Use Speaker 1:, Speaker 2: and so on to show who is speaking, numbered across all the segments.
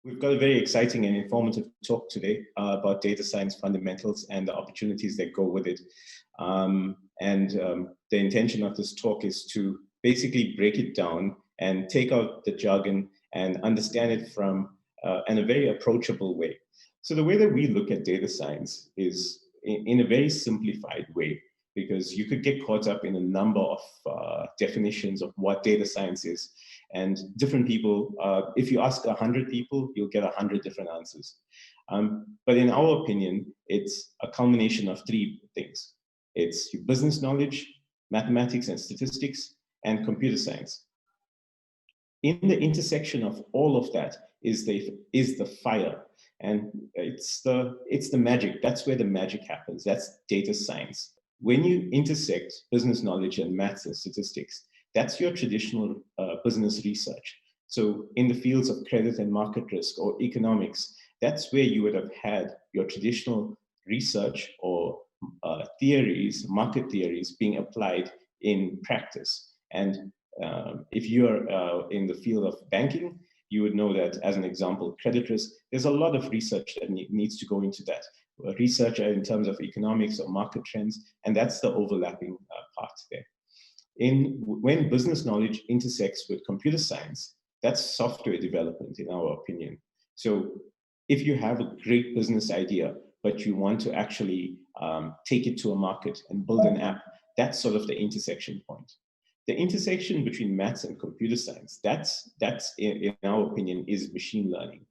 Speaker 1: We've got a very exciting and informative talk today about data science fundamentals and the opportunities that go with it. The intention of this talk is to basically break it down and take out the jargon and understand it from in a very approachable way. So the way that we look at data science is in a very simplified way, because you could get caught up in a number of definitions of what data science is. And different people, if you ask 100 people, you'll get 100 different answers. But in our opinion, it's a culmination of three things. It's your business knowledge, mathematics and statistics, and computer science. In the intersection of all of that is the fire. And it's the magic. That's where the magic happens. That's data science. When you intersect business knowledge and maths and statistics, that's your traditional business research. So in the fields of credit and market risk or economics, that's where you would have had your traditional research or theories, market theories being applied in practice. And if you're in the field of banking, you would know that, as an example, credit risk, there's a lot of research that needs to go into that. Research in terms of economics or market trends, and that's the overlapping part there. When business knowledge intersects with computer science, that's software development, in our opinion. So if you have a great business idea, but you want to actually take it to a market and build an app, that's sort of the intersection point. The intersection between maths and computer science, that's in our opinion, is machine learning.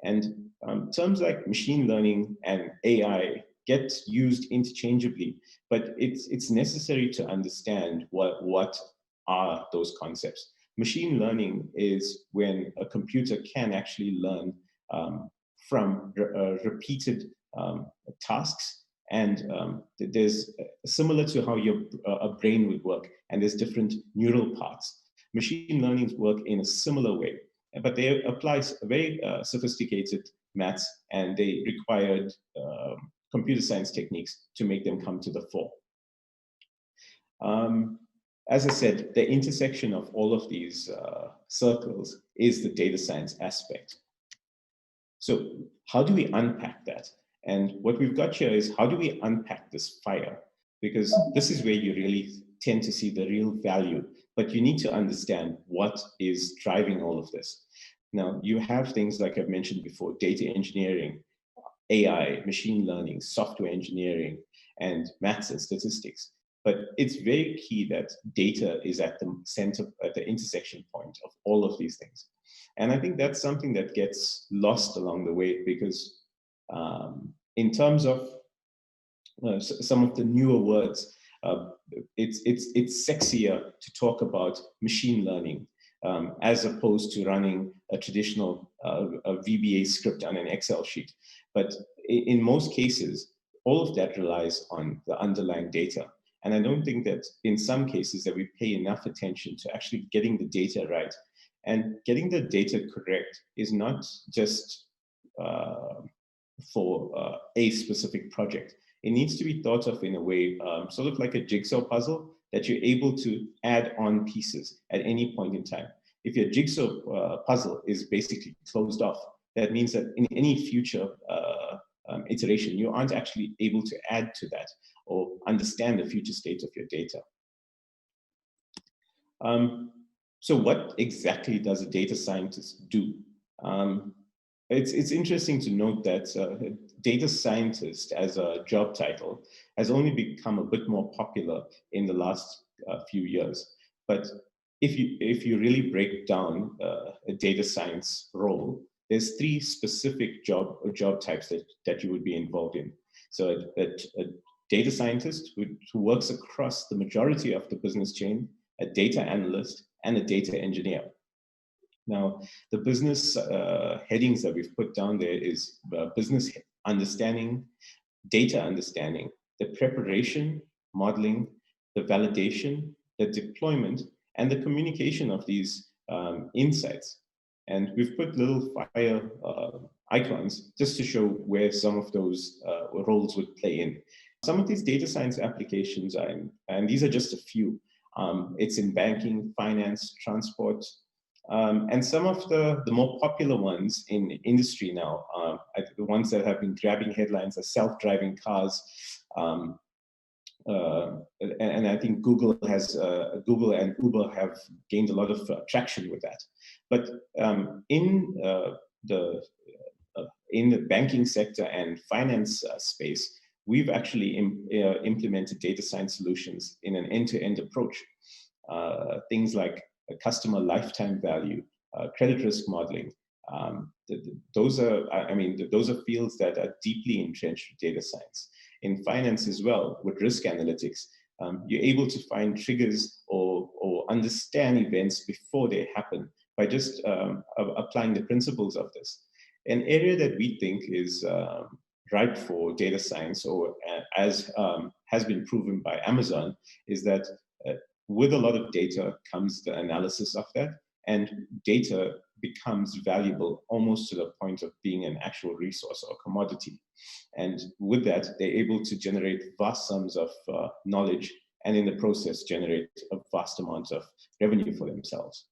Speaker 1: And terms like machine learning and AI get used interchangeably, but it's necessary to understand what are those concepts. Machine learning is when a computer can actually learn from repeated tasks, and there's similar to how a brain would work, and there's different neural paths. Machine learnings work in a similar way, but they apply very sophisticated maths, and they required computer science techniques to make them come to the fore. As I said, the intersection of all of these circles is the data science aspect. So how do we unpack that? And what we've got here is, how do we unpack this fire? Because this is where you really tend to see the real value, but you need to understand what is driving all of this. Now, you have things like I've mentioned before, data engineering, AI, machine learning, software engineering, and maths and statistics. But it's very key that data is at the center, at the intersection point of all of these things. And I think that's something that gets lost along the way, because in terms of some of the newer words, it's sexier to talk about machine learning as opposed to running a traditional VBA script on an Excel sheet. But in most cases, all of that relies on the underlying data. And I don't think that in some cases that we pay enough attention to actually getting the data right. And getting the data correct is not just for a specific project. It needs to be thought of in a way, sort of like a jigsaw puzzle, that you're able to add on pieces at any point in time. If your jigsaw puzzle is basically closed off, that means that in any future iteration, you aren't actually able to add to that or understand the future state of your data. So what exactly does a data scientist do? It's interesting to note that data scientist as a job title has only become a bit more popular in the last few years. But if you really break down a data science role, there's three specific job types that you would be involved in. So a data scientist who works across the majority of the business chain, a data analyst, and a data engineer. Now, the business headings that we've put down there is business understanding, data understanding, the preparation, modeling, the validation, the deployment, and the communication of these insights. And we've put little fire icons just to show where some of those roles would play in. Some of these data science applications, and these are just a few, it's in banking, finance, transport, And some of the more popular ones in industry now, the ones that have been grabbing headlines are self-driving cars. And I think Google and Uber have gained a lot of traction with that. But in the banking sector and finance space, we've actually implemented data science solutions in an end-to-end approach. Things like customer lifetime value, credit risk modeling. Those are fields that are deeply entrenched with data science. In finance as well, with risk analytics, you're able to find triggers or understand events before they happen by just applying the principles of this. An area that we think is ripe for data science, or as has been proven by Amazon, is that with a lot of data comes the analysis of that, and data becomes valuable almost to the point of being an actual resource or commodity. And with that, they're able to generate vast sums of knowledge, and in the process generate a vast amount of revenue for themselves.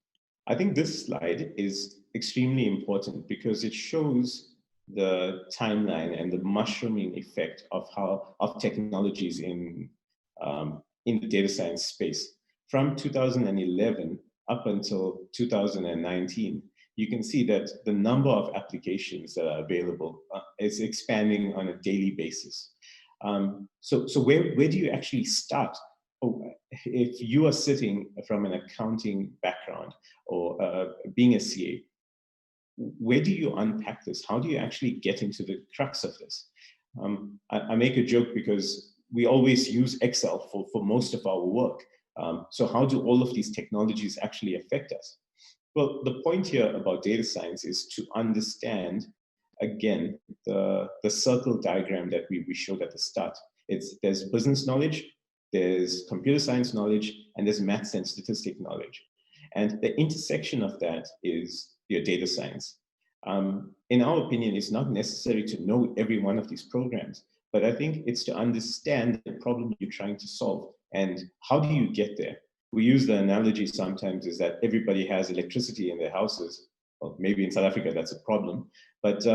Speaker 1: I think this slide is extremely important because it shows the timeline and the mushrooming effect of technologies in the data science space. From 2011 up until 2019, you can see that the number of applications that are available is expanding on a daily basis. So where do you actually start? If you are sitting from an accounting background or being a CA, where do you unpack this? How do you actually get into the crux of this? I make a joke because we always use Excel for most of our work. So how do all of these technologies actually affect us? Well, the point here about data science is to understand, again, the circle diagram that we showed at the start. There's business knowledge, there's computer science knowledge, and there's maths and statistic knowledge. And the intersection of that is your data science. In our opinion, it's not necessary to know every one of these programs, but I think it's to understand the problem you're trying to solve and how do you get there. We use the analogy sometimes is that everybody has electricity in their houses. Well, maybe in South Africa that's a problem, but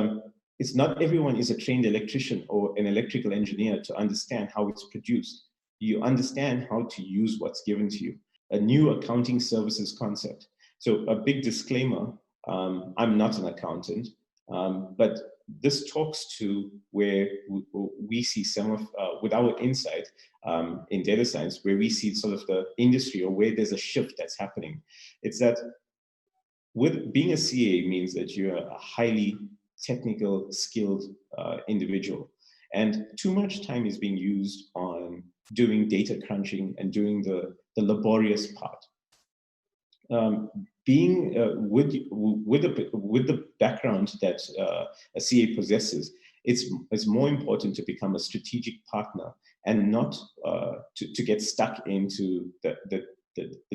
Speaker 1: it's not everyone is a trained electrician or an electrical engineer to understand how it's produced. You understand how to use what's given to you. A new accounting services concept. So a big disclaimer, I'm not an accountant, but this talks to where we see some of, with our insight in data science, where we see sort of the industry or where there's a shift that's happening. It's that with being a CA means that you're a highly technical, skilled individual. And too much time is being used on doing data crunching and doing the laborious part. Being with the background that a CA possesses, it's more important to become a strategic partner and not to get stuck into the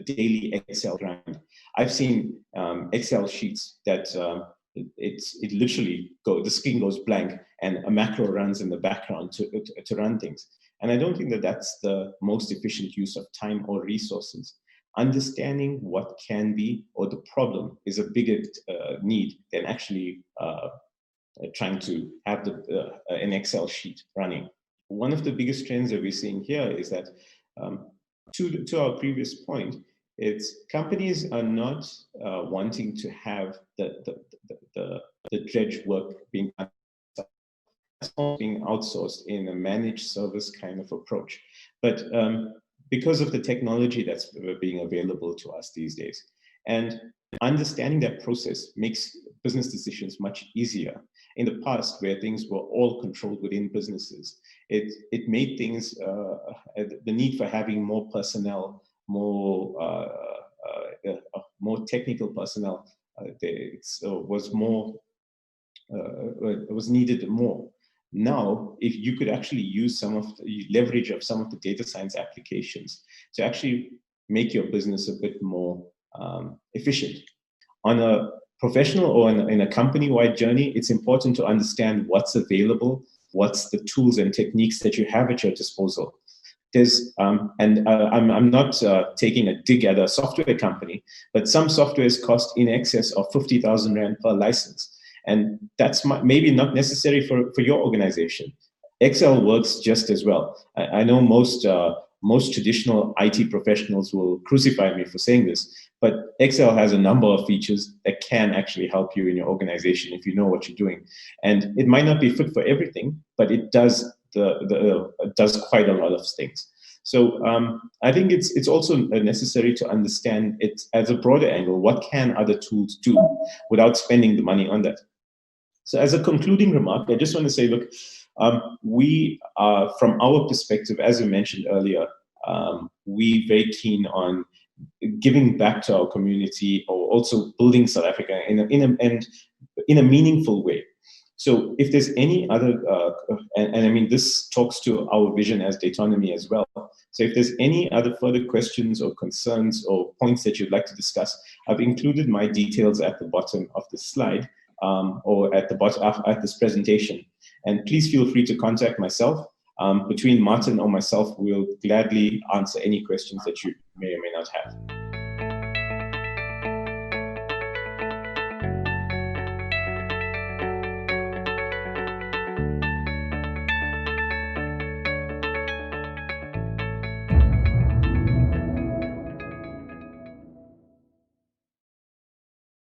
Speaker 1: daily Excel grind. I've seen Excel sheets that it literally the screen goes blank and a macro runs in the background to run things. And I don't think that that's the most efficient use of time or resources. Understanding what can be or the problem is a bigger need than actually trying to have an Excel sheet running. One of the biggest trends that we're seeing here is that, to our previous point, it's companies are not wanting to have the dredge work being done. That's all being outsourced in a managed service kind of approach. But because of the technology that's being available to us these days, and understanding that process makes business decisions much easier. In the past, where things were all controlled within businesses, it made things, the need for having more personnel, more technical personnel, was needed more. Now, if you could actually use some of the leverage of some of the data science applications to actually make your business a bit more efficient. On a professional or in a company-wide journey, it's important to understand what's available, what's the tools and techniques that you have at your disposal. I'm not taking a dig at a software company, but some softwares cost in excess of 50,000 Rand per license. And that's maybe not necessary for your organization. Excel works just as well. I know most traditional IT professionals will crucify me for saying this, but Excel has a number of features that can actually help you in your organization if you know what you're doing. And it might not be fit for everything, but it does does quite a lot of things. So I think it's also necessary to understand it as a broader angle. What can other tools do without spending the money on that? So as a concluding remark, I just want to say, look, we are, from our perspective, as we mentioned earlier, we're very keen on giving back to our community, or also building South Africa in a meaningful way. So if there's any other, and I mean, this talks to our vision as Dataonomy as well. So if there's any other further questions or concerns or points that you'd like to discuss, I've included my details at the bottom of the slide, or at the bottom of this presentation. And please feel free to contact myself. Between Martin or myself, we'll gladly answer any questions that you may or may not have.